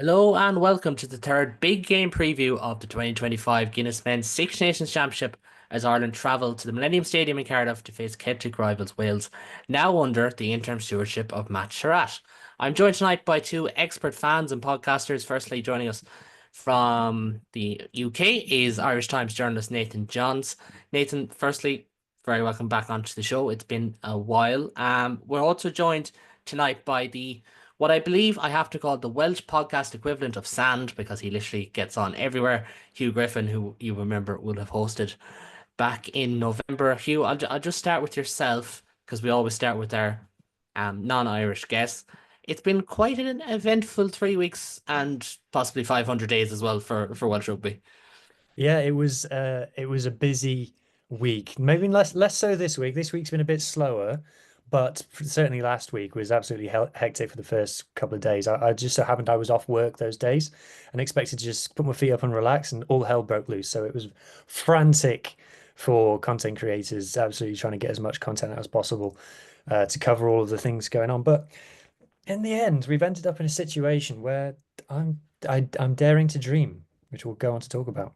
Hello and welcome to the third big game preview of the 2025 Guinness Men's Six Nations Championship as Ireland travel to the Millennium Stadium in Cardiff to face Celtic rivals Wales, now under the interim stewardship of Matt Sherratt. I'm joined tonight by two expert fans and podcasters. Firstly, joining us from the UK is Irish Times journalist Nathan Johns. Nathan, firstly, very welcome back onto the show. It's been a while. We're also joined tonight by the what I believe I have to call the Welsh podcast equivalent of Sand because he literally gets on everywhere. Huw Griffin, who you remember would have hosted back in November. Huw, I'll just start with yourself because we always start with our non-Irish guests. It's been quite an eventful 3 weeks and possibly 500 days as well for Welsh rugby. Yeah, it was a busy week. Maybe less so this week. This week's been a bit slower, but certainly last week was absolutely hectic for the first couple of days. I just so happened I was off work those days and expected to just put my feet up and relax, and all hell broke loose. So it was frantic for content creators, absolutely trying to get as much content out as possible to cover all of the things going on. But in the end, we've ended up in a situation where I'm daring to dream, which we'll go on to talk about.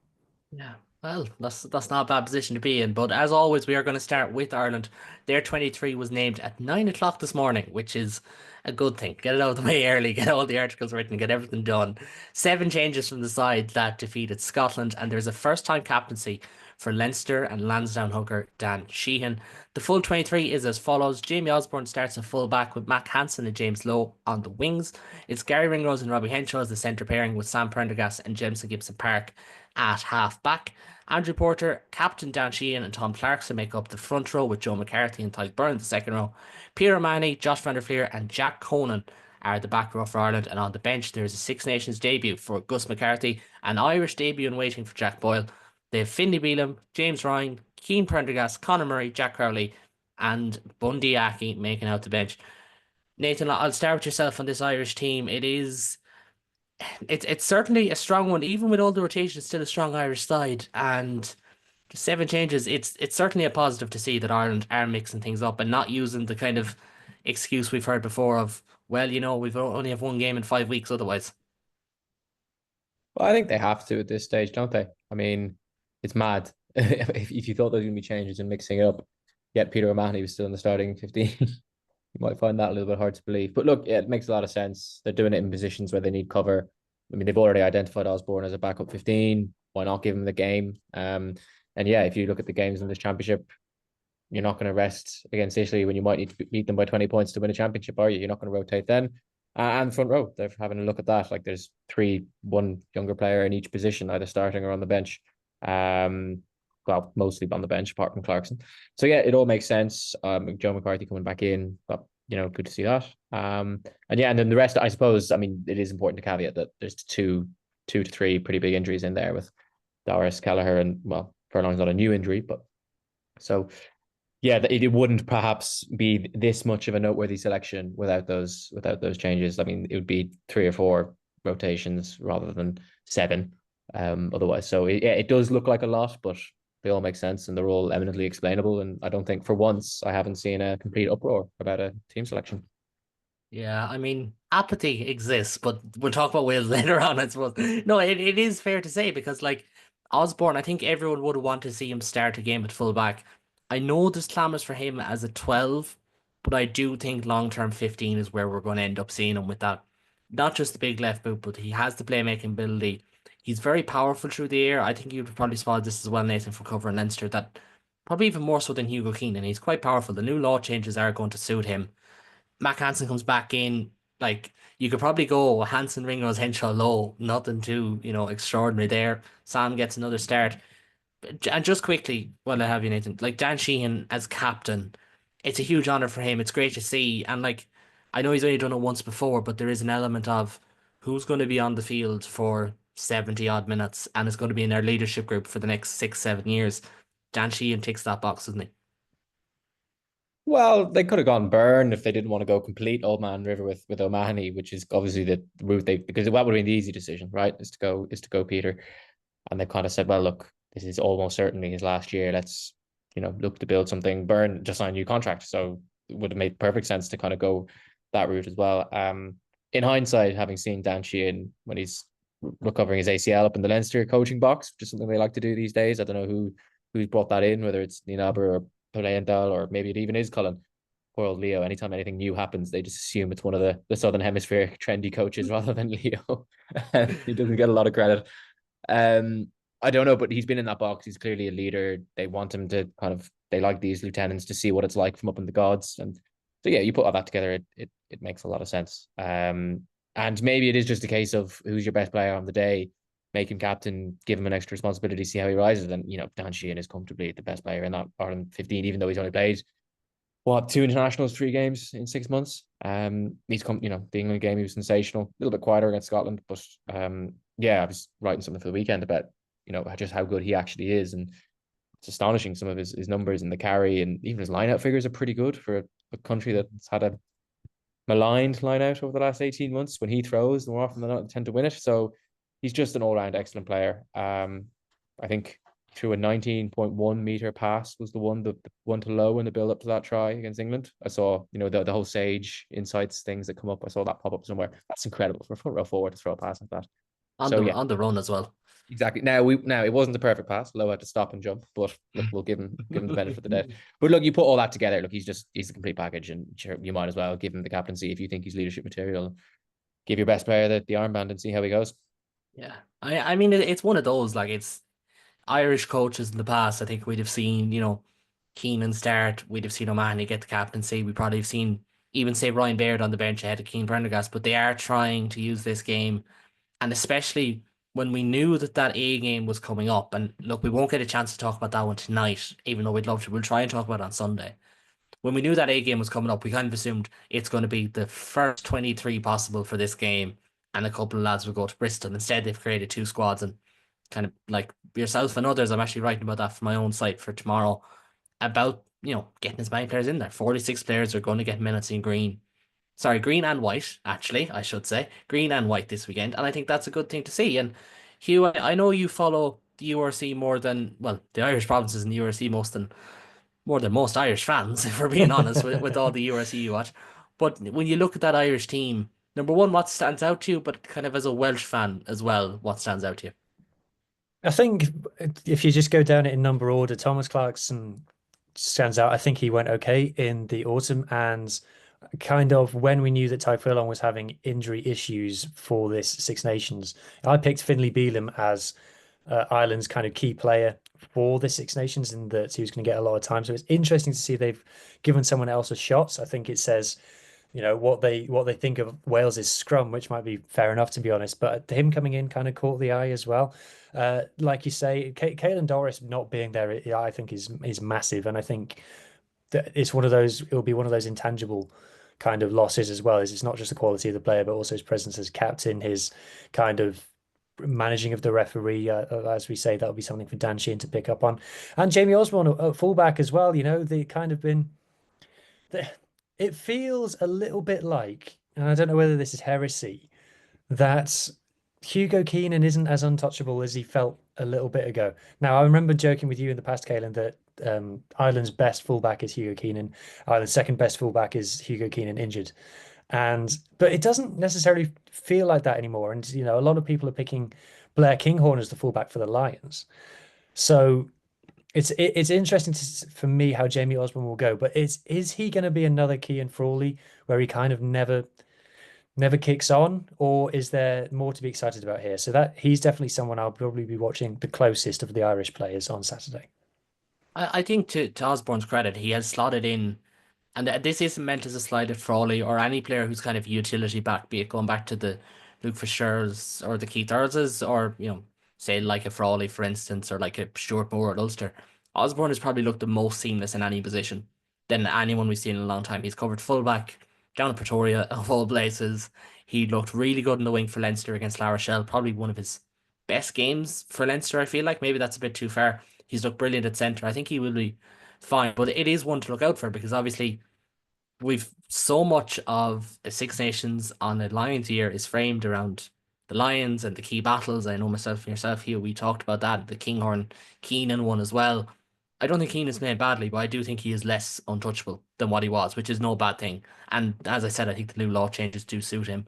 Yeah, well, that's not a bad position to be in. But as always, we are going to start with Ireland. Their 23 was named at 9 o'clock this morning, which is a good thing. Get it out of the way early, get all the articles written, get everything done. Seven changes from the side that defeated Scotland, and there's a first-time captaincy for Leinster and Lansdowne hooker Dan Sheehan. The full 23 is as follows. Jamie Osborne starts at full back with Mac Hansen and James Lowe on the wings. It's Gary Ringrose and Robbie Henshaw as the centre pairing with Sam Prendergast and Jemison Gibson Park at half back. Andrew Porter, Captain Dan Sheehan, and Tom Clarkson make up the front row with Joe McCarthy and Tyke Byrne the second row. Peter O'Mahony, Josh van der Fleer, and Jack Conan are the back row for Ireland. And on the bench, there's a Six Nations debut for Gus McCarthy, an Irish debut in waiting for Jack Boyle. They have Finlay Bealham, James Ryan, Keane Prendergast, Conor Murray, Jack Crowley, and Bundy Aki making out the bench. Nathan, I'll start with yourself on this Irish team. It's certainly a strong one, even with all the rotations, still a strong Irish side. And the seven changes, it's certainly a positive to see that Ireland are mixing things up and not using the kind of excuse we've heard before of, well, we've only have one game in 5 weeks otherwise. Well, I think they have to at this stage, don't they? I mean, it's mad. If you thought there was going to be changes and mixing it up, yet Peter O'Mahony was still in the starting 15. You might find that a little bit hard to believe. But look, yeah, it makes a lot of sense. They're doing it in positions where they need cover. I mean, they've already identified Osborne as a backup 15. Why not give him the game? And yeah, if you look at the games in this championship, you're not going to rest against Italy when you might need to beat them by 20 points to win a championship, are you? You're not going to rotate then. And front row, they're having a look at that. Like there's one younger player in each position, either starting or on the bench. Um, well, mostly on the bench, apart from Clarkson. So yeah, it all makes sense. Joe McCarthy coming back in, but good to see that. And yeah, and then the rest, I suppose. I mean, it is important to caveat that there's two to three pretty big injuries in there with Doris Kelleher, and well, Furlong's not a new injury, but so yeah, it wouldn't perhaps be this much of a noteworthy selection without those changes. I mean, it would be three or four rotations rather than seven. Otherwise, so it does look like a lot, but they all make sense and they're all eminently explainable. And I don't think for once I haven't seen a complete uproar about a team selection. Yeah, I mean, apathy exists, but we'll talk about Wales later on, I suppose. No, it is fair to say because, like, Osborne, I think everyone would want to see him start a game at fullback. I know there's clamours for him as a 12, but I do think long-term 15 is where we're going to end up seeing him with that. Not just the big left boot, but he has the playmaking ability. He's very powerful through the air. I think you'd probably spot this as well, Nathan, for covering Leinster, that probably even more so than Hugo Keenan. He's quite powerful. The new law changes are going to suit him. Mac Hansen comes back in, like you could probably go Hansen, Ringrose, Henshaw, Low. Nothing too, extraordinary there. Sam gets another start. And just quickly, while I have you, Nathan, like Dan Sheehan as captain, it's a huge honor for him. It's great to see. And like I know he's only done it once before, but there is an element of who's going to be on the field for 70 odd minutes and is going to be in their leadership group for the next 6, 7 years. Dan Sheehan ticks that box, doesn't he? Well, they could have gone Burn if they didn't want to go complete Old Man River with O'Mahony, which is obviously the route they because that would have been the easy decision, right? Is to go Peter. And they kind of said, well, look, this is almost certainly his last year. Let's, look to build something. Burn just signed a new contract. So it would have made perfect sense to kind of go that route as well. in hindsight, having seen Dan Sheehan when he's recovering his ACL up in the Leinster coaching box, which is something they like to do these days. I don't know who's brought that in, whether it's Ninaber or Palaendal, or maybe it even is Cullen. Poor old Leo. Anytime anything new happens, they just assume it's one of the Southern Hemisphere trendy coaches rather than Leo. He doesn't get a lot of credit. I don't know, but he's been in that box. He's clearly a leader. They want him to they like these lieutenants to see what it's like from up in the gods. And so, yeah, you put all that together, it makes a lot of sense. And maybe it is just a case of who's your best player on the day, make him captain, give him an extra responsibility, see how he rises. And, Dan Sheehan is comfortably the best player in that Ireland 15, even though he's only played, 2 internationals, 3 games in 6 months. He's come, the England game, he was sensational. A little bit quieter against Scotland, but yeah, I was writing something for the weekend about, just how good he actually is. And it's astonishing, some of his numbers in the carry, and even his line out figures are pretty good for a country that's had a maligned line out over the last 18 months. When he throws, more often than not, they tend to win it. So he's just an all-round excellent player. I think through a 19.1 meter pass was the one to low in the build up to that try against England. I saw, the whole Sage insights things that come up. I saw that pop up somewhere. That's incredible for a front row forward to throw a pass like that. On the run as well. Exactly. Now it wasn't the perfect pass. Lowe had to stop and jump, but look, we'll give him the benefit of the doubt. But look, you put all that together. Look, he's a complete package, and sure, you might as well give him the captaincy if you think he's leadership material. Give your best player the armband and see how he goes. Yeah, I mean it's one of those, like, it's Irish coaches in the past. I think we'd have seen, Keenan start. We'd have seen O'Mahony get the captaincy. We probably have seen even say Ryan Baird on the bench ahead of Keane Prendergast. But they are trying to use this game, and especially when we knew that A game was coming up. And look, we won't get a chance to talk about that one tonight, even though we'd love to. We'll try and talk about it on Sunday. When we knew that A game was coming up, we kind of assumed it's going to be the first 23 possible for this game, and a couple of lads will go to Bristol. Instead, they've created 2 squads, and kind of like yourself and others, I'm actually writing about that for my own site for tomorrow, about, getting as many players in there. 46 players are going to get minutes in green. Sorry, green and white, actually, I should say. Green and white this weekend. And I think that's a good thing to see. And Hugh, I know you follow the URC more than, well, the Irish provinces in the URC more than most Irish fans, if we're being honest, with all the URC you watch. But when you look at that Irish team, number one, what stands out to you, but kind of as a Welsh fan as well, what stands out to you? I think if you just go down it in number order, Thomas Clarkson stands out. I think he went okay in the autumn, and kind of when we knew that Ty Furlong was having injury issues for this Six Nations, I picked Finlay Bealham as Ireland's kind of key player for the Six Nations, and that he was going to get a lot of time. So it's interesting to see they've given someone else a shot. I think it says, what they think of Wales's scrum, which might be fair enough, to be honest. But him coming in kind of caught the eye as well. Like you say, Caelan Doris not being there, I think is massive, and I think that it's one of those. It'll be one of those intangible kind of losses as well. Is it's not just the quality of the player, but also his presence as captain, his kind of managing of the referee. As we say, that'll be something for Dan Sheehan to pick up on, and Jamie Osborne at fullback as well. They kind of been. It feels a little bit like, and I don't know whether this is heresy, that Hugo Keenan isn't as untouchable as he felt a little bit ago. Now, I remember joking with you in the past, Caelan, that Ireland's best fullback is Hugo Keenan. Ireland's second best fullback is Hugo Keenan injured. But it doesn't necessarily feel like that anymore. And, a lot of people are picking Blair Kinghorn as the fullback for the Lions. So it's interesting for me how Jamie Osborne will go. But is he going to be another Cian Frawley where he kind of never kicks on, or is there more to be excited about here? So that he's definitely someone I'll probably be watching the closest of the Irish players on Saturday. I think to Osborne's credit, he has slotted in, and this isn't meant as a slight at Frawley or any player who's kind of utility back, be it going back to the Luke Fisher's or the Keith Earls's, or, say like a Frawley, for instance, or like a Stuart Moore at Ulster. Osborne has probably looked the most seamless in any position than anyone we've seen in a long time. He's covered fullback down at Pretoria of all places. He looked really good in the wing for Leinster against La Rochelle. Probably one of his best games for Leinster, I feel like. Maybe that's a bit too far. He's looked brilliant at centre. I think he will be fine. But it is one to look out for, because obviously we've so much of the Six Nations on a Lions year is framed around the Lions and the key battles. I know myself and yourself here, we talked about that, the Kinghorn Keenan one as well. I don't think Keenan's playing badly, but I do think he is less untouchable than what he was, which is no bad thing. And as I said, I think the new law changes do suit him.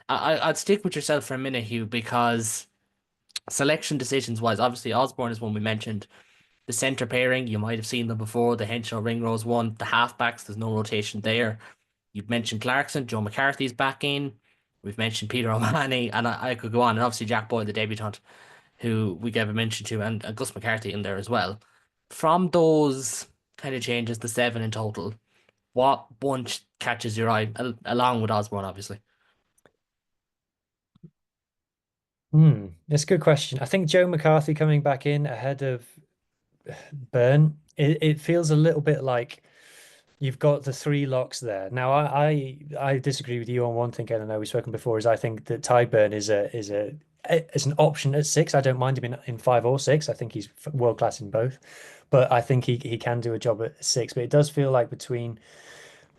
I'd stick with yourself for a minute, Hugh, because selection decisions wise, obviously Osborne is one we mentioned. The centre pairing, you might have seen them before. The Henshaw Ringrose one. The halfbacks, there's no rotation there. You've mentioned Clarkson, Joe McCarthy's back in. We've mentioned Peter O'Mahony, and I could go on. And obviously Jack Boyle, the debutant, who we gave a mention to, and Gus McCarthy in there as well. From those kind of changes, the seven in total, what bunch catches your eye, along with Osborne, obviously? That's a good question. I think Joe McCarthy coming back in ahead of Burn, it feels a little bit like you've got the three locks there. Now, I disagree with you on one thing, and I know we've spoken before, is I think that Ty Burn is an option at six. I don't mind him in five or six. I think he's world class in both, but I think he can do a job at six. But it does feel like between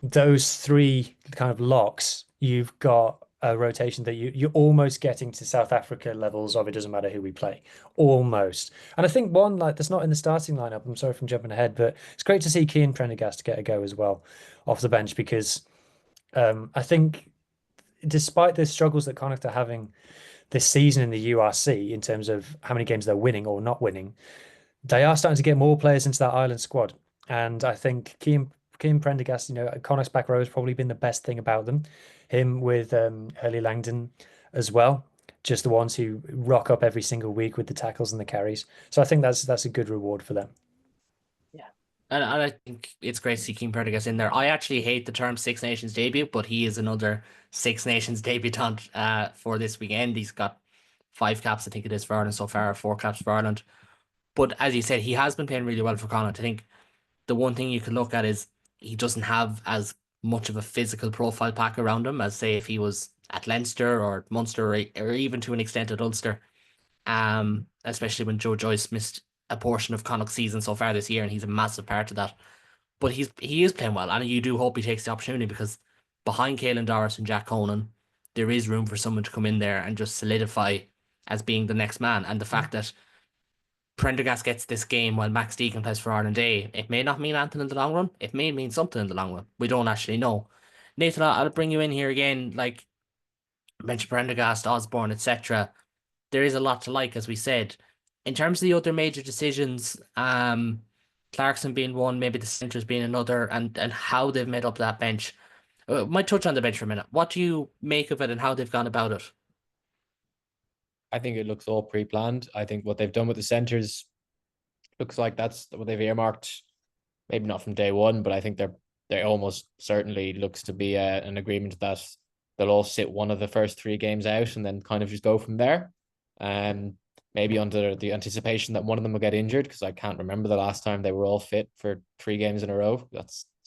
those three kind of locks, you've got a rotation that you're almost getting to South Africa levels of it doesn't matter who we play, almost. And I think one like that's not in the starting lineup. I'm sorry if I'm jumping ahead, but it's great to see Cian Prendergast get a go as well off the bench because I think despite the struggles that Connacht are having this season in the URC in terms of how many games they're winning or not winning, they are starting to get more players into that Ireland squad. And I think Cian Prendergast, Connacht's back row has probably been the best thing about them. Him with Hurley Langdon as well. Just the ones who rock up every single week with the tackles and the carries. So I think that's a good reward for them. Yeah. And I think it's great to see Cian Prendergast in there. I actually hate the term Six Nations debut, but he is another Six Nations debutant for this weekend. He's got 5 caps, I think it is, for Ireland so far, 4 caps for Ireland. But as you said, he has been playing really well for Connacht. I think the one thing you could look at is he doesn't have as much of a physical profile pack around him as, say, if he was at Leinster or Munster or even to an extent at Ulster. Especially when Joe Joyce missed a portion of Connacht's season so far this year, and he's a massive part of that. But he is playing well, and you do hope he takes the opportunity because behind Caelan Doris and Jack Conan, there is room for someone to come in there and just solidify as being the next man. And the fact that Prendergast gets this game while Max Deacon plays for Ireland A, it may not mean anything in the long run. It may mean something in the long run. We don't actually know. Nathan, I'll bring you in here again. Like, mention Prendergast, Osborne, etc. There is a lot to like, as we said. In terms of the other major decisions, Clarkson being one, maybe the centres being another, and how they've made up that bench. Might touch on the bench for a minute. What do you make of it and how they've gone about it? I think it looks all pre-planned. I think what they've done with the centers looks like that's what they've earmarked. Maybe not from day one, but I think they almost certainly looks to be an agreement that they'll all sit one of the first 3 games out and then kind of just go from there. Maybe under the anticipation that one of them will get injured because I can't remember the last time they were all fit for 3 games in a row.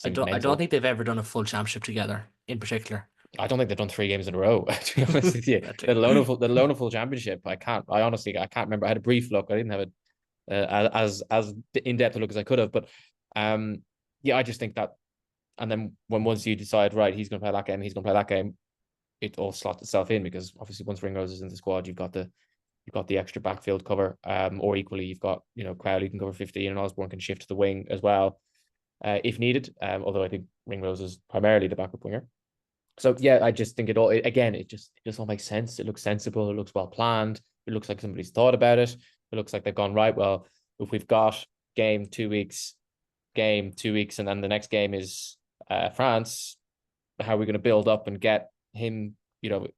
I don't think they've ever done a full championship together, in particular. I don't think they've done 3 games in a row, to be honest with you. The alone a full championship, I honestly can't remember. I had a brief look. I didn't have it as in depth a look as I could have, but yeah, I just think that, and then once you decide, right, he's going to play that game, it all slots itself in because obviously once Ringrose is in the squad, you've got the extra backfield cover, or equally you've got Crowley can cover 15 and Osborne can shift to the wing as well, if needed. Although I think Ringrose is primarily the backup winger. So yeah, I just think it just all makes sense. It looks sensible. It looks well planned. It looks like somebody's thought about it. It looks like they've gone, right, well, if we've got game 2 weeks, and then the next game is France, how are we going to build up and get him,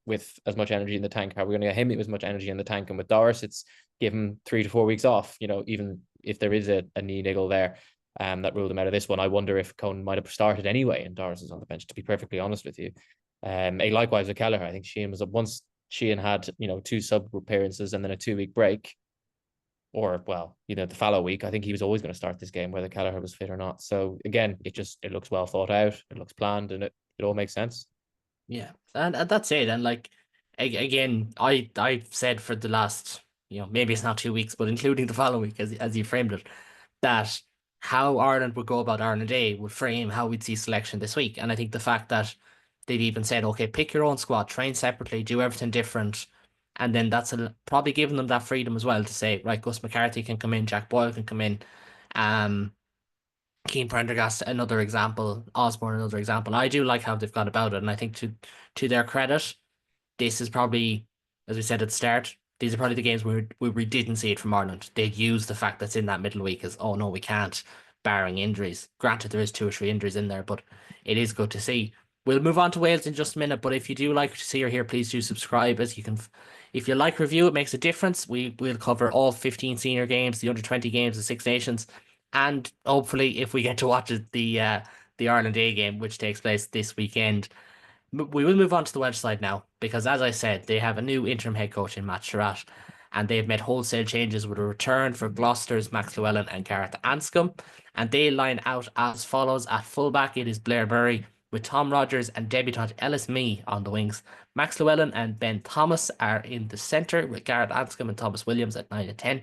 with as much energy in the tank? How are we going to get him with as much energy in the tank? And with Doris, it's give him 3 to 4 weeks off, even if there is a knee niggle there. That ruled him out of this one. I wonder if Conan might have started anyway and Doris is on the bench, to be perfectly honest with you. Likewise with Kelleher. I think once Sheehan had, 2 sub appearances and then a 2-week break, or the fallow week, I think he was always going to start this game, whether Kelleher was fit or not. So again, it looks well thought out, it looks planned, and it all makes sense. Yeah, and that's it. And like again, I've said for the last, maybe it's not 2 weeks, but including the following week, as you framed it, that how Ireland would go about Ireland Day would frame how we'd see selection this week. And I think the fact that they've even said, okay, pick your own squad, train separately, do everything different, and then that's probably giving them that freedom as well to say, right, Gus McCarthy can come in, Jack Boyle can come in, Cian Prendergast, another example, Osborne, another example. I do like how they've gone about it, and I think to their credit, this is probably, as we said at the start, these are probably the games where we didn't see it from Ireland. They'd use the fact that's in that middle week as, oh no, we can't, barring injuries. Granted, there is 2 or 3 injuries in there, but it is good to see. We'll move on to Wales in just a minute, but if you do like to see or hear, please do subscribe. As you can, if you like review, it makes a difference. We'll cover all 15 senior games, the under 20 games, the Six Nations, and hopefully, if we get to watch it, the Ireland A game, which takes place this weekend. We will move on to the Welsh side now because, as I said, they have a new interim head coach in Matt Sherratt, and they've made wholesale changes with a return for Gloucester's Max Llewellyn and Gareth Anscombe, and they line out as follows. At fullback, it is Blair Murray with Tom Rogers and debutant Ellis Mee on the wings. Max Llewellyn and Ben Thomas are in the centre with Gareth Anscombe and Thomas Williams at 9 and 10.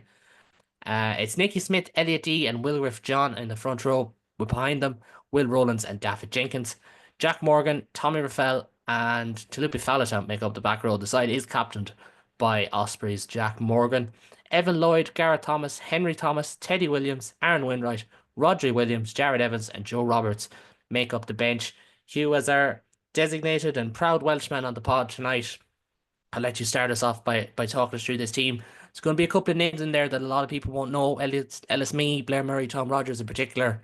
It's Nicky Smith, Elliot Dee, and Wilgriff John in the front row. With behind them, Will Rowlands and David Jenkins. Jack Morgan, Tommy Raffel, and Talupi Falata make up the back row. The side is captained by Osprey's Jack Morgan. Evan Lloyd, Gareth Thomas, Henry Thomas, Teddy Williams, Aaron Wainwright, Rodri Williams, Jared Evans, and Joe Roberts make up the bench. Hugh, as our designated and proud Welshman on the pod tonight, I'll let you start us off by talking us through this team. There's going to be a couple of names in there that a lot of people won't know. Ellis Mee, Blair Murray, Tom Rogers in particular.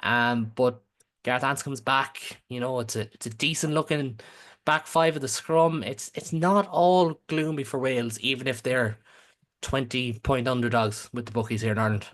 But Gareth Anscombe's back. You know, it's a decent looking back five of the scrum. It's not all gloomy for Wales, even if they're 20-point underdogs with the bookies here in Ireland.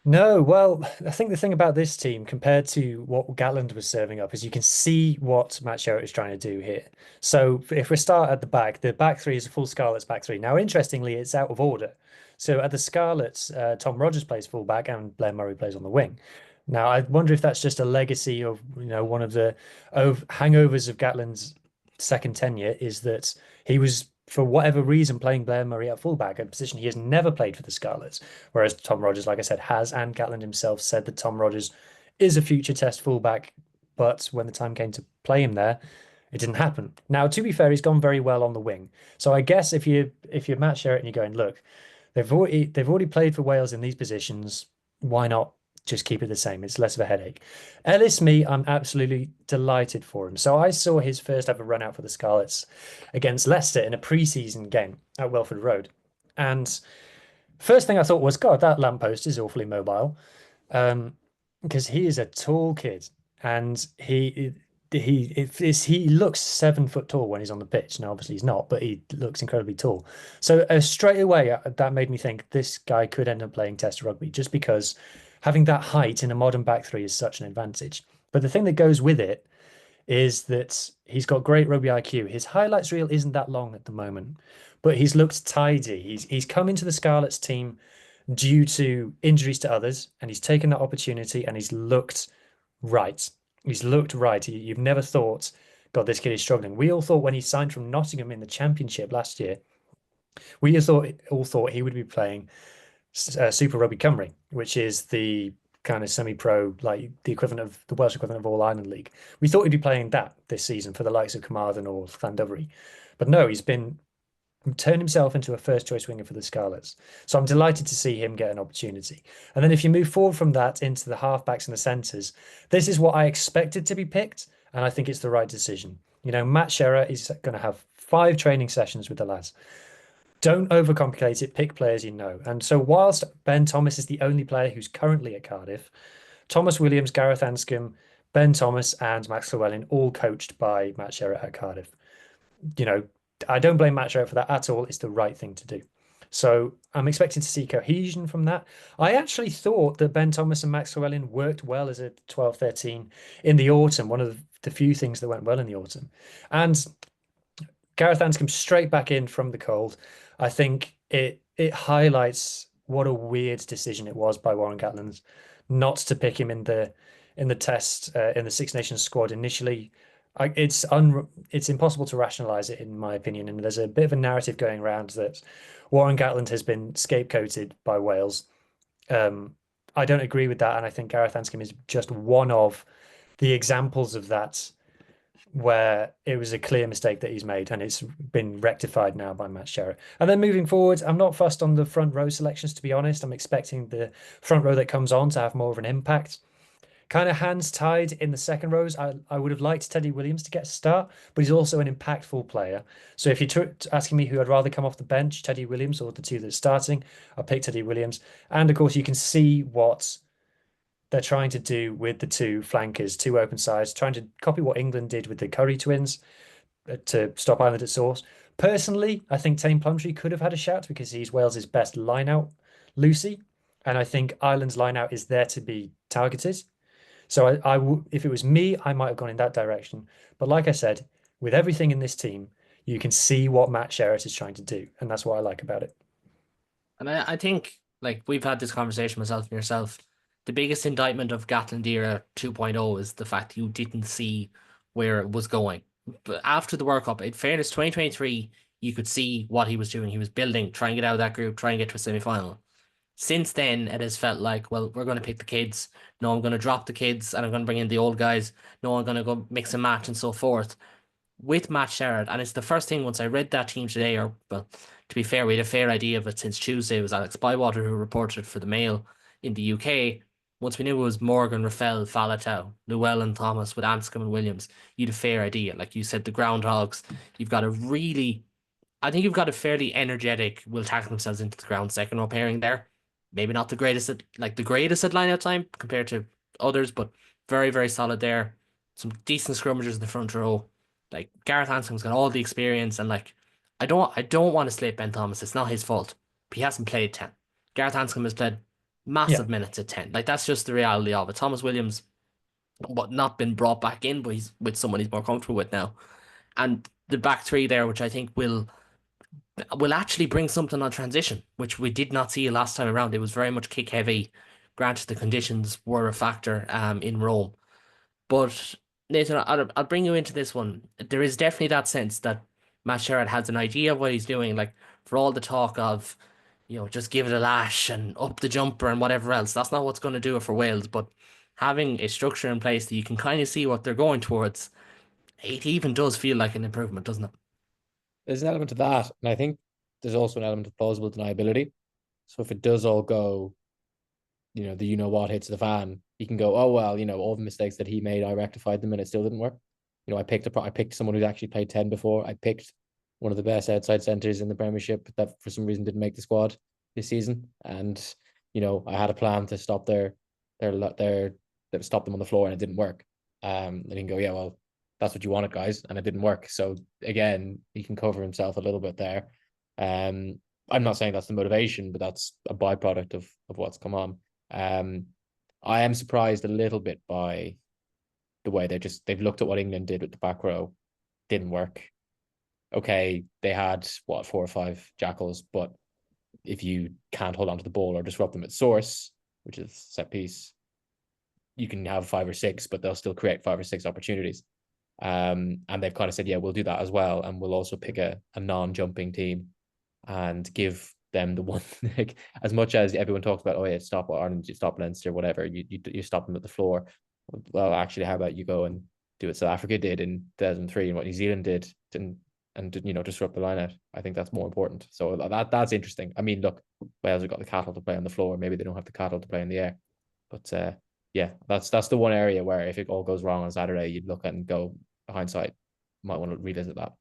No, well, I think the thing about this team compared to what Gatland was serving up is you can see what Matt Sherratt is trying to do here. So if we start at the back three is a full Scarlets back three. Now, interestingly, it's out of order. So at the Scarlets, Tom Rogers plays fullback and Blair Murray plays on the wing. Now, I wonder if that's just a legacy of, one of the hangovers of Gatland's second tenure is that he was, for whatever reason, playing Blair Murray at fullback, a position he has never played for the Scarlets. Whereas Tom Rogers, like I said, has, and Gatland himself said that Tom Rogers is a future test fullback, but when the time came to play him there, it didn't happen. Now, to be fair, he's gone very well on the wing. So I guess if you're Matt Sherratt and you're going, look, they've already played for Wales in these positions, why not just keep it the same? It's less of a headache. Ellis Mee, I'm absolutely delighted for him. So I saw his first ever run out for the Scarlets against Leicester in a pre-season game at Welford Road. And first thing I thought was, God, that lamppost is awfully mobile. Because he is a tall kid and he looks 7 foot tall when he's on the pitch. Now, obviously he's not, but he looks incredibly tall. So straight away, that made me think this guy could end up playing Test rugby just because having that height in a modern back three is such an advantage. But the thing that goes with it is that he's got great rugby IQ. His highlights reel isn't that long at the moment, but he's looked tidy. He's come into the Scarlets team due to injuries to others, and he's taken that opportunity and he's looked right. He's looked right. You've never thought, God, this kid is struggling. We all thought when he signed from Nottingham in the Championship last year, we all thought he would be playing Super Rugby Cymru, which is the kind of semi-pro, like the equivalent of the Welsh equivalent of All Ireland League. We thought he'd be playing that this season for the likes of Carmarthen or Llandovery. But no, he's turned himself into a first choice winger for the Scarlets. So I'm delighted to see him get an opportunity. And then if you move forward from that into the halfbacks and the centres, this is what I expected to be picked, and I think it's the right decision. Matt Sherratt is going to have 5 training sessions with the lads. Don't overcomplicate it. Pick players you know. And so whilst Ben Thomas is the only player who's currently at Cardiff, Thomas Williams, Gareth Anscombe, Ben Thomas and Max Llewellyn all coached by Matt Sherratt at Cardiff. I don't blame Matt Sherratt for that at all. It's the right thing to do. So I'm expecting to see cohesion from that. I actually thought that Ben Thomas and Max Llewellyn worked well as a 12-13 in the autumn, one of the few things that went well in the autumn. And Gareth Anscombe straight back in from the cold. I think it highlights what a weird decision it was by Warren Gatland not to pick him in the test in the Six Nations squad initially. It's impossible to rationalize it, in my opinion, and there's a bit of a narrative going around that Warren Gatland has been scapegoated by Wales. I don't agree with that, and I think Gareth Anscombe is just one of the examples of that, where it was a clear mistake that he's made, and it's been rectified now by Matt Sherratt. And then moving forward, I'm not fussed on the front row selections, to be honest. I'm expecting the front row that comes on to have more of an impact. kind of hands tied in the second rows. I would have liked Teddy Williams to get a start, but he's also an impactful player. So if you're asking me who I'd rather come off the bench, Teddy Williams or the two that's starting, I'll pick Teddy Williams. And of course, you can see what they're trying to do with the two flankers, two open sides, trying to copy what England did with the Curry twins to stop Ireland at source. Personally, I think Tame Plumtree could have had a shout because he's Wales's best line-out Lucy, and I think Ireland's line-out is there to be targeted. So if it was me, I might have gone in that direction. But like I said, with everything in this team, you can see what Matt Sherratt is trying to do, and that's what I like about it. And I think, like, we've had this conversation, myself and yourself. The biggest indictment of Gatland era 2.0 is the fact you didn't see where it was going. But after the World Cup, in fairness, 2023, you could see what he was doing. He was building, trying to get out of that group, trying to get to a semi-final. Since then, it has felt like, well, we're going to pick the kids. No, I'm going to drop the kids and I'm going to bring in the old guys. No, I'm going to go mix and match and so forth with Matt Sherrod. And it's the first thing once I read that team today, or, well, to be fair, we had a fair idea of it since Tuesday. It was Alex Bywater who reported for the Mail in the UK. Once we knew it was Morgan, Raffel, Falatau, Llewellyn, Thomas with Anscombe and Williams, you had a fair idea. Like you said, the Groundhogs, you've got a really, I think you've got a fairly energetic, will tackle themselves into the ground second row pairing there. Maybe not the greatest at line out time compared to others, but very, very solid there. Some decent scrummagers in the front row. Like Gareth Anscombe's got all the experience, and like I don't want to slate Ben Thomas. It's not his fault. But he hasn't played 10. Gareth Anscombe has played Yeah, massive minutes at 10. Like that's just the reality of it. Thomas Williams, not been brought back in, but he's with someone he's more comfortable with now. And the back three there, which I think will actually bring something on transition, which we did not see last time around. It was very much kick heavy. Granted, the conditions were a factor in Rome. But Nathan, I'll bring you into this one. There is definitely that sense that Matt Sherrod has an idea of what he's doing. Like for all the talk of, just give it a lash and up the jumper and whatever else. That's not what's going to do it for Wales. But having a structure in place that you can kind of see what they're going towards, it even does feel like an improvement, doesn't it? There's an element of that, and I think there's also an element of plausible deniability. So if it does all go, the what hits the fan, you can go, oh well, all the mistakes that he made, I rectified them, and it still didn't work. I picked someone who's actually played 10 before. I picked one of the best outside centers in the Premiership that for some reason didn't make the squad this season, and I had a plan to stop stop them on the floor, and it didn't work. And you can go, yeah, well, that's what you wanted, guys, and it didn't work. So again, he can cover himself a little bit there. I'm not saying that's the motivation, but that's a byproduct of what's come on. I am surprised a little bit by the way they've looked at what England did with the back row, didn't work. Okay, they had what 4 or 5 jackals, but if you can't hold on to the ball or disrupt them at source, which is set piece, you can have 5 or 6, but they'll still create 5 or 6 opportunities. And they've kind of said, yeah, we'll do that as well, and we'll also pick a non-jumping team and give them the one. Like, as much as everyone talks about, oh yeah, stop Ireland, stop Leinster, whatever, you stop them at the floor. Well, actually, how about you go and do what South Africa did in 2003 and what New Zealand did, and disrupt the line out. I think that's more important. So that's interesting. I mean, look, Wales have got the cattle to play on the floor. Maybe they don't have the cattle to play in the air, but yeah, that's the one area where if it all goes wrong on Saturday, you'd look at and go, hindsight, might want to revisit that.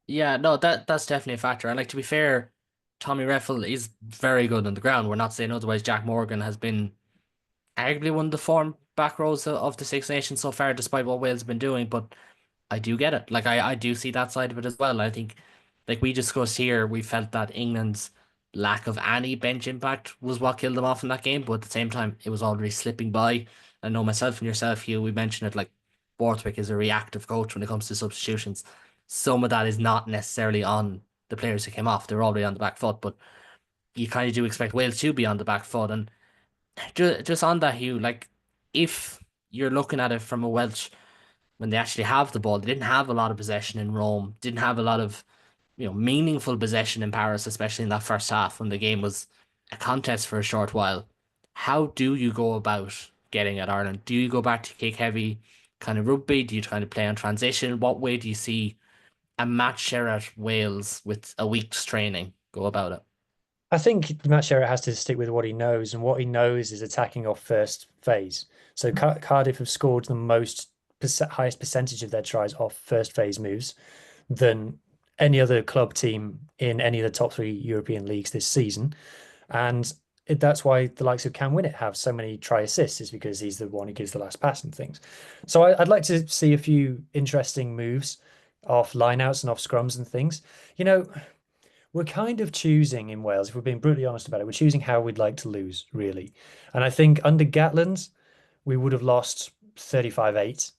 Yeah, no, that's definitely a factor. And like to be fair, Tommy Reffel is very good on the ground. We're not saying otherwise. Jack Morgan has been arguably one of the form back rows of the Six Nations so far, despite what Wales have been doing. But I do get it. Like I do see that side of it as well. I think, like we discussed here, we felt that England's lack of any bench impact was what killed them off in that game. But at the same time, it was already slipping by. I know myself and yourself, Hugh, we mentioned it. Like Borthwick is a reactive coach when it comes to substitutions. Some of that is not necessarily on the players who came off. They're already on the back foot, but you kind of do expect Wales to be on the back foot. And just on that, Hugh, like if you're looking at it from a Welsh when they actually have the ball, they didn't have a lot of possession in Rome, didn't have a lot of meaningful possession in Paris, especially in that first half when the game was a contest for a short while. How do you go about getting at Ireland? Do you go back to kick heavy kind of rugby? Do you try to play on transition? What way do you see a match share at Wales with a week's training go about it? I think Matt Sherratt has to stick with what he knows, and what he knows is attacking off first phase. So Cardiff have scored the highest percentage of their tries off first phase moves than any other club team in any of the top three European leagues this season. And that's why the likes of Cam Winnett have so many try assists, is because he's the one who gives the last pass and things. So I'd like to see a few interesting moves off lineouts and off scrums and things. You know, we're kind of choosing in Wales, if we're being brutally honest about it, we're choosing how we'd like to lose, really. And I think under Gatland, we would have lost 35-8.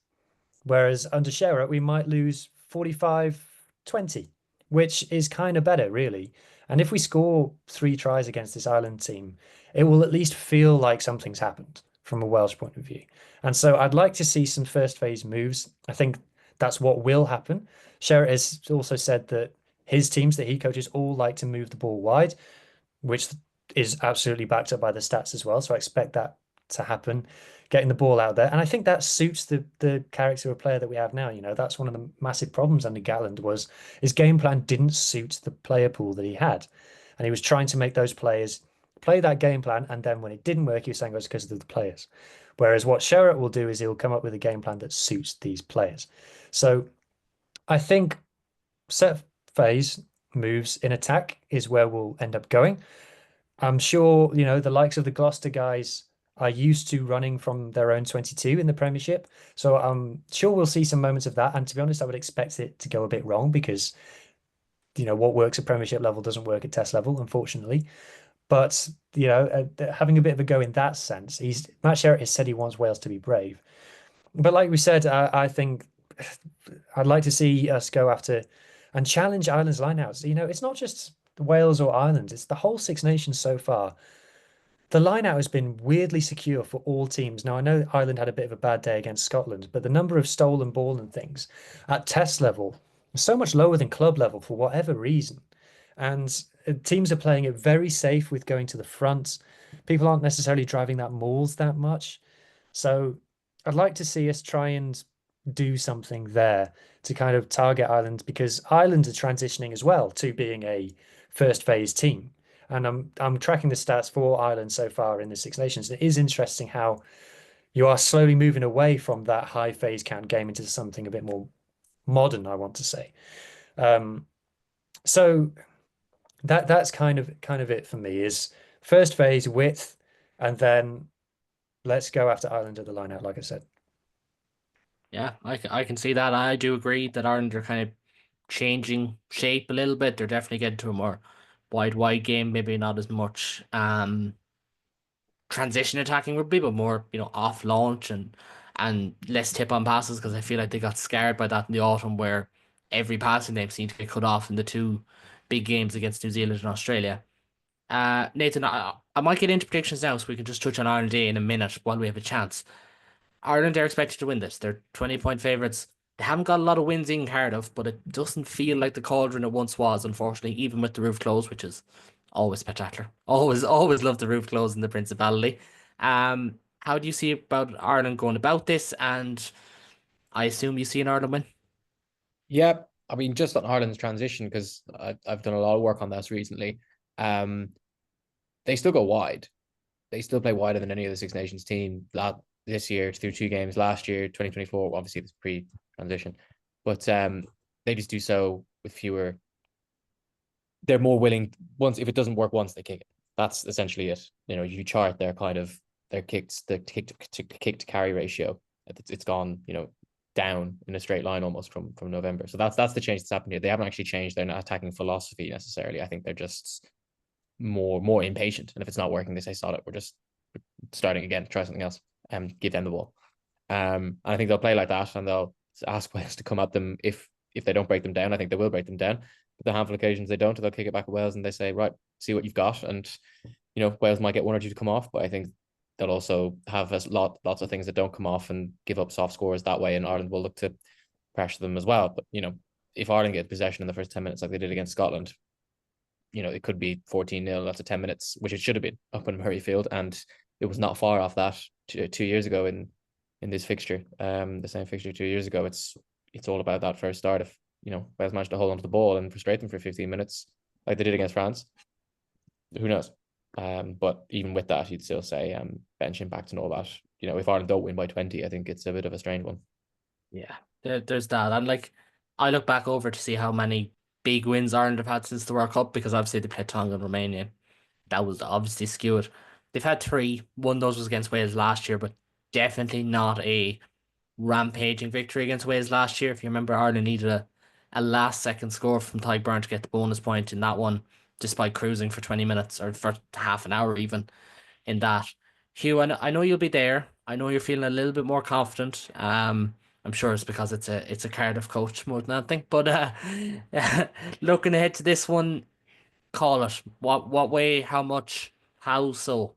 Whereas under Sherratt, we might lose 45-20, which is kind of better, really. And if we score 3 tries against this Ireland team, it will at least feel like something's happened from a Welsh point of view. And so I'd like to see some first phase moves. I think that's what will happen. Sherratt has also said that his teams that he coaches all like to move the ball wide, which is absolutely backed up by the stats as well. So I expect that to happen, getting the ball out there. And I think that suits the character of player that we have now. You know, that's one of the massive problems under Gatland was his game plan didn't suit the player pool that he had. And he was trying to make those players play that game plan. And then when it didn't work, he was saying it was because of the players. Whereas what Sherratt will do is he'll come up with a game plan that suits these players. So I think set phase moves in attack is where we'll end up going. I'm sure, you know, the likes of the Gloucester guys are used to running from their own 22 in the Premiership. So I'm sure we'll see some moments of that. And to be honest, I would expect it to go a bit wrong because, you know, what works at Premiership level doesn't work at Test level, unfortunately. But, you know, having a bit of a go in that sense, Matt Sherratt has said he wants Wales to be brave. But like we said, I think I'd like to see us go after and challenge Ireland's lineouts. You know, it's not just Wales or Ireland, it's the whole Six Nations so far. The lineout has been weirdly secure for all teams. Now, I know Ireland had a bit of a bad day against Scotland, but the number of stolen ball and things at test level is so much lower than club level for whatever reason. And teams are playing it very safe with going to the front. People aren't necessarily driving that mauls that much. So I'd like to see us try and do something there to kind of target Ireland, because Ireland are transitioning as well to being a first phase team. And I'm tracking the stats for Ireland so far in the Six Nations. It is interesting how you are slowly moving away from that high phase count game into something a bit more modern, I want to say. So that's kind of it for me, is first phase width, and then let's go after Ireland at the line out, like I said. Yeah, I can see that. I do agree that Ireland are kind of changing shape a little bit. They're definitely getting to a more wide game, maybe not as much transition attacking rugby, but more, you know, off launch and less tip on passes, because I feel like they got scared by that in the autumn where every passing game seemed to get cut off in the 2 big games against New Zealand and Australia. Nathan, I might get into predictions now so we can just touch on Ireland in a minute while we have a chance. Ireland are expected to win this. They're 20-point favourites. They haven't got a lot of wins in Cardiff, but it doesn't feel like the cauldron it once was, unfortunately, even with the roof closed, which is always spectacular. Always love the roof closed in the Principality. How do you see about Ireland going about this? And I assume you see an Ireland win? Yeah, I mean, just on Ireland's transition, because I've done a lot of work on this recently. They still go wide. They still play wider than any other Six Nations team this year through 2 games. Last year, 2024, obviously it's pre-transition, but they just do so with fewer. They're more willing, once if it doesn't work once, they kick it. That's essentially it. You know, you chart their kind of their kicks, the kick to carry ratio. It's gone, you know, down in a straight line almost from November. So that's the change that's happened here. They haven't actually changed their attacking philosophy necessarily. I think they're just more impatient, and if it's not working, they say, "Sod it, we're just starting again, try something else, and give them the ball." And I think they'll play like that, and they'll ask Wales to come at them if they don't break them down. I think they will break them down. But the handful of occasions they don't, they'll kick it back at Wales and they say, "Right, see what you've got." And you know, Wales might get one or two to come off, but I think they'll also have lots of things that don't come off and give up soft scores that way, and Ireland will look to pressure them as well. But you know, if Ireland get possession in the first 10 minutes like they did against Scotland, you know, it could be 14-0 after 10 minutes, which it should have been up in Murrayfield, and it was not far off that 2 years ago in this fixture, the same fixture 2 years ago. It's all about that first start. If you know, Wales managed to hold onto the ball and frustrate them for 15 minutes like they did against France, Who knows? But even with that, you'd still say bench impact and all that. If Ireland don't win by 20, I think it's a bit of a strange one. Yeah, there's that. And like, I look back over to see how many big wins Ireland have had since the World Cup because obviously they played Tonga and Romania. That was obviously skewed. They've had three. One of those was against Wales last year, but definitely not a rampaging victory against Wales last year. If you remember, Ireland needed a last second score from Ty Burn to get the bonus point in that one, despite cruising for 20 minutes or for half an hour even in that. Hugh, I know you'll be there. I know you're feeling a little bit more confident. I'm sure it's because it's a Cardiff coach more than anything. But looking ahead to this one, call it. What way, how much, how so?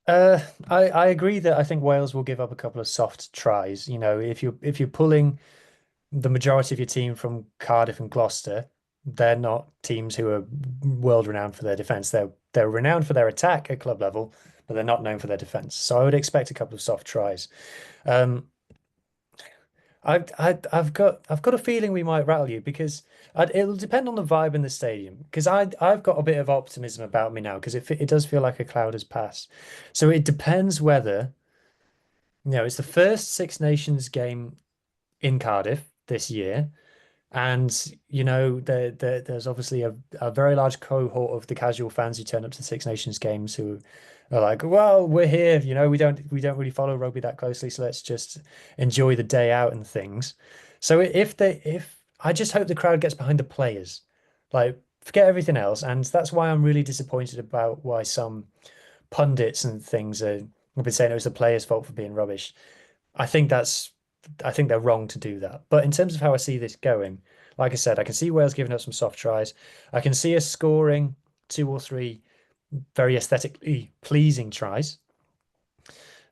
I agree that I think Wales will give up a couple of soft tries. If you're pulling the majority of your team from Cardiff and Gloucester, they're not teams who are world renowned for their defense. They're renowned for their attack at club level, but they're not known for their defense. So I would expect a couple of soft tries. Um, I've got a feeling we might rattle you because it'll depend on the vibe in the stadium. Because I've got a bit of optimism about me now because it does feel like a cloud has passed. So it depends whether it's the first Six Nations game in Cardiff this year. And there's obviously a very large cohort of the casual fans who turn up to Six Nations games who are like, well, we're here, we don't really follow rugby that closely, so let's just enjoy the day out and things. So if I just hope the crowd gets behind the players, like forget everything else, and that's why I'm really disappointed about why some pundits and things have been saying it was the players' fault for being rubbish. I think that's I think they're wrong to do that. But in terms of how I see this going, like I said, I can see Wales giving up some soft tries. I can see us scoring two or three very aesthetically pleasing tries.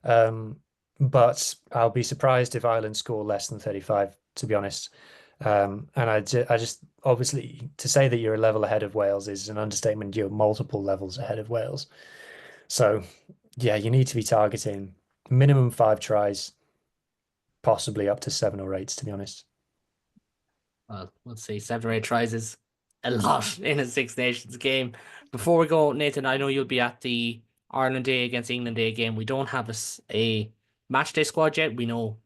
Um, but I'll be surprised if Ireland score less than 35, to be honest. And I just obviously to say that you're a level ahead of Wales is an understatement. You're multiple levels ahead of Wales. So yeah, you need to be targeting minimum five tries, possibly up to seven or eight, to be honest. Well, let's see, 7 or 8 tries is a lot in a Six Nations game. Before we go, Nathan, I know you'll be at the Ireland Day against England Day game. We don't have a match day squad yet. We know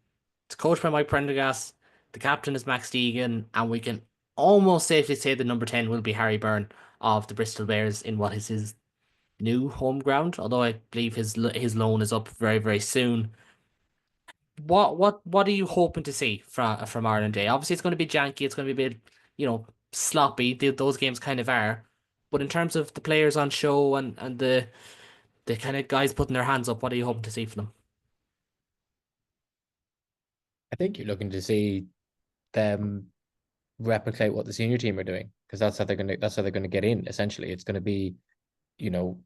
it's coached by Mike Prendergast. The captain is Max Deegan, and we can almost safely say the number 10 will be Harry Byrne of the Bristol Bears in what is his new home ground, although I believe his loan is up very, very soon. What are you hoping to see from Ireland Day? Obviously, it's going to be janky. It's going to be a bit, sloppy. Those games kind of are. But in terms of the players on show and the kind of guys putting their hands up, what are you hoping to see from them? I think you're looking to see them replicate what the senior team are doing because that's how they're gonna get in. Essentially, it's gonna be, you know,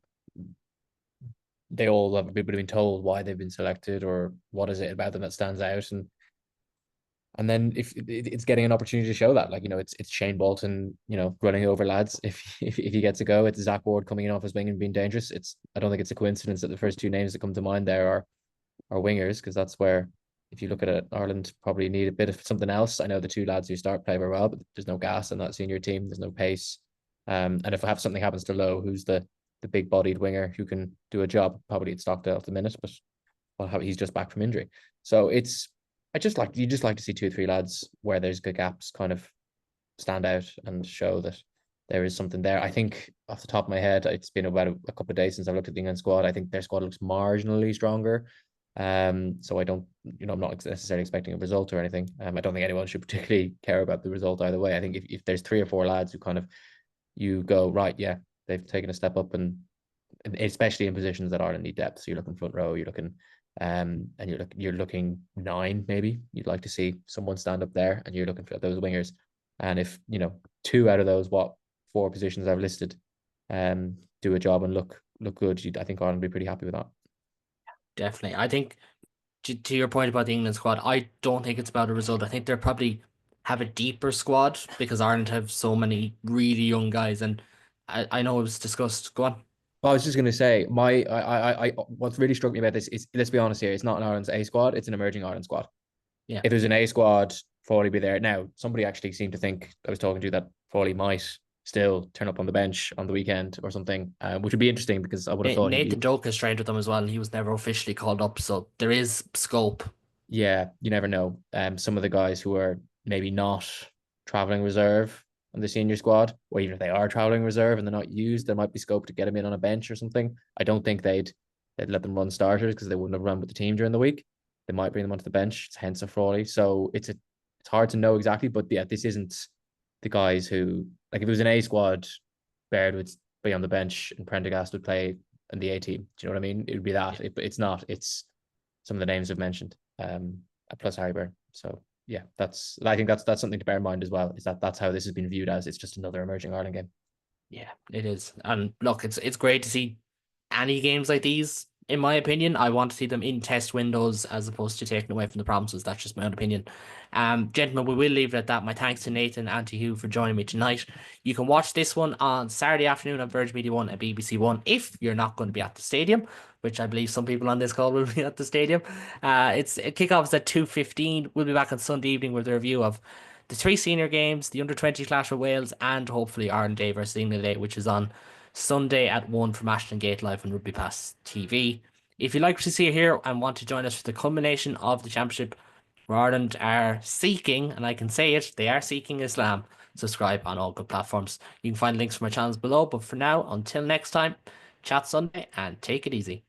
they all have been told why they've been selected or what is it about them that stands out, and then if it's getting an opportunity to show that, like it's Shane Bolton, running over lads. If he gets a go, it's Zach Ward coming in off his wing and being dangerous. I don't think it's a coincidence that the first two names that come to mind there are wingers because that's where if you look at it, Ireland probably need a bit of something else. I know the two lads who start play very well, but there's no gas in that senior team. There's no pace. And if something happens to Lowe, who's the big bodied winger who can do a job, probably at Stockdale at the minute, but he's just back from injury. So you just like to see two or three lads where there's good gaps kind of stand out and show that there is something there. I think off the top of my head, it's been about a couple of days since I looked at the England squad. I think their squad looks marginally stronger. So I don't, I'm not necessarily expecting a result or anything. I don't think anyone should particularly care about the result either way. I think if there's three or four lads who kind of you go right, yeah, they've taken a step up and especially in positions that Ireland need depth. So you're looking front row, you're looking and you're looking nine maybe. You'd like to see someone stand up there, and you're looking for those wingers. And if two out of those four positions I've listed do a job and look good, I think Ireland would be pretty happy with that. Definitely. I think to your point about the England squad, I don't think it's about a result. I think they're probably have a deeper squad because Ireland have so many really young guys, and I know it was discussed. Go on. Well, I was just going to say, what's really struck me about this is, let's be honest here, it's not an Ireland's A squad, it's an emerging Ireland squad. Yeah. If there's an A squad, Foley be there. Now, somebody actually seemed to think, I was talking to, that Foley might still turn up on the bench on the weekend or something, which would be interesting because I would have thought he'd be. Nathan Doak has trained with them as well, and he was never officially called up, so there is scope. Yeah, you never know. Some of the guys who are maybe not traveling reserve on the senior squad, or even if they are traveling reserve and they're not used, there might be scope to get them in on a bench or something. I don't think they'd let them run starters because they wouldn't have run with the team during the week. They might bring them onto the bench, hence a Frawley. So it's hard to know exactly, but yeah, this isn't the guys who, like, if it was an A squad, Baird would be on the bench and Prendergast would play in the A team. Do you know what I mean? It would be that. It's not. It's some of the names I've mentioned, plus Harry Byrne. So yeah, I think that's something to bear in mind as well. Is that's how this has been viewed as. It's just another emerging Ireland game. Yeah, it is. And look, it's great to see any games like these. In my opinion, I want to see them in test windows as opposed to taken away from the provinces. That's just my own opinion. Gentlemen, we will leave it at that. My thanks to Nathan and to Hugh for joining me tonight. You can watch this one on Saturday afternoon on Virgin Media 1 and BBC 1 if you're not going to be at the stadium, which I believe some people on this call will be at the stadium. Kickoff is at 2:15. We'll be back on Sunday evening with a review of the three senior games, the under-20 clash with Wales, and hopefully Ireland Day versus England Day, which is on Sunday at 1 from Ashton Gate live on Rugby Pass TV. If you like what you see here and want to join us for the culmination of the championship, where Ireland are seeking, and I can say it, they are seeking Islam, subscribe on all good platforms. You can find links from my channels below, but for now, until next time, chat Sunday and take it easy.